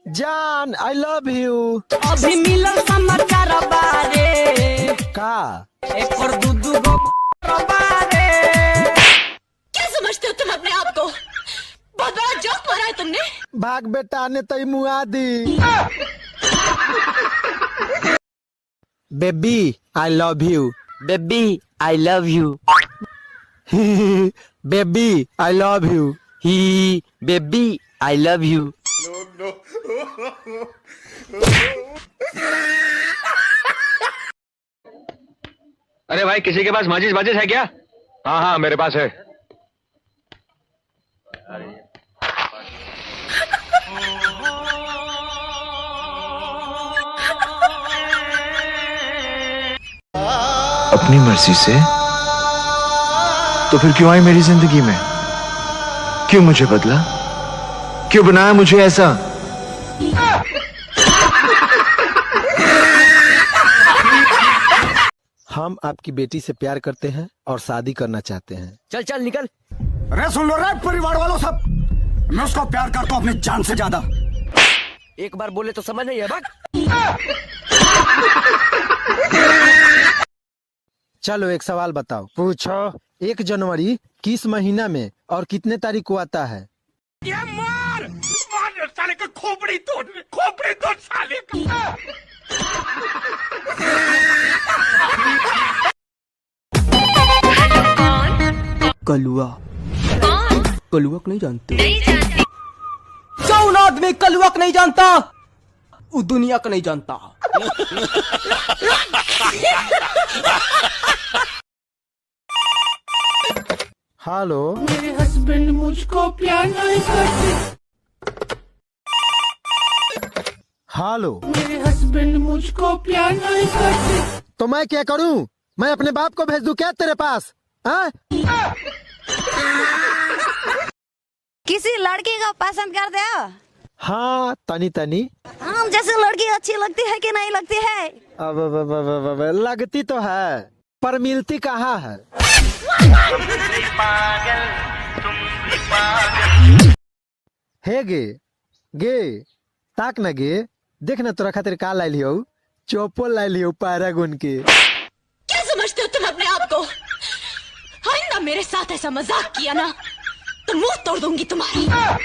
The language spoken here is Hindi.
जान आई लव यू। अभी मिलल समाचार बारे का एक और दूधू गो बारे। क्या समझते हो तुम अपने आप को? बहुत बड़ा जोक मारा है तुमने। भाग बेटा ने तई मुआ दी। Baby I love you. Baby I love you. Baby I love you. ही बेबी आई लव यू। अरे भाई किसी के पास माचिस वाचिस है क्या? हाँ हाँ मेरे पास है। अपनी मर्जी से तो फिर क्यों आई मेरी जिंदगी में? क्यों मुझे बदला? क्यों बनाया मुझे ऐसा? हम आपकी बेटी से प्यार करते हैं और शादी करना चाहते हैं। चल चल निकल। अरे सुन लो रे परिवार वालों सब, मैं उसको प्यार करता हूँ अपनी जान से ज्यादा। एक बार बोले तो समझ नहीं है भाग। चलो एक सवाल बताओ। पूछो। 1 जनवरी किस महीना में और कितने तारीख को आता है? मार साले का खोपड़ी तोड़ साले का। कलुआ कलुआ को नहीं जानते? कौन आदमी कलुआ को नहीं जानता? वो दुनिया को नहीं जानता। हेलो। मेरे हस्बैंड मुझको प्यार नहीं करते। हेलो। मेरे हस्बैंड मुझको प्यार नहीं करते। तो मैं क्या करूं? मैं अपने बाप को भेज दूं क्या तेरे पास? हाँ? किसी लड़की को पसंद करते हो? हाँ तनी तनी। हम जैसे लड़की अच्छी लगती है कि नहीं लगती है? अब लगती तो है पर मिलती कहाँ है? हे गे गे ताक न गे, देख न तोरा खातिर का लाई लियो। चौपल लाई लियो पैरागन के। क्या समझते हो तुम अपने आप को? आइंदा मेरे साथ ऐसा मजाक किया ना तो मुंह तोड़ दूंगी तुम्हारा।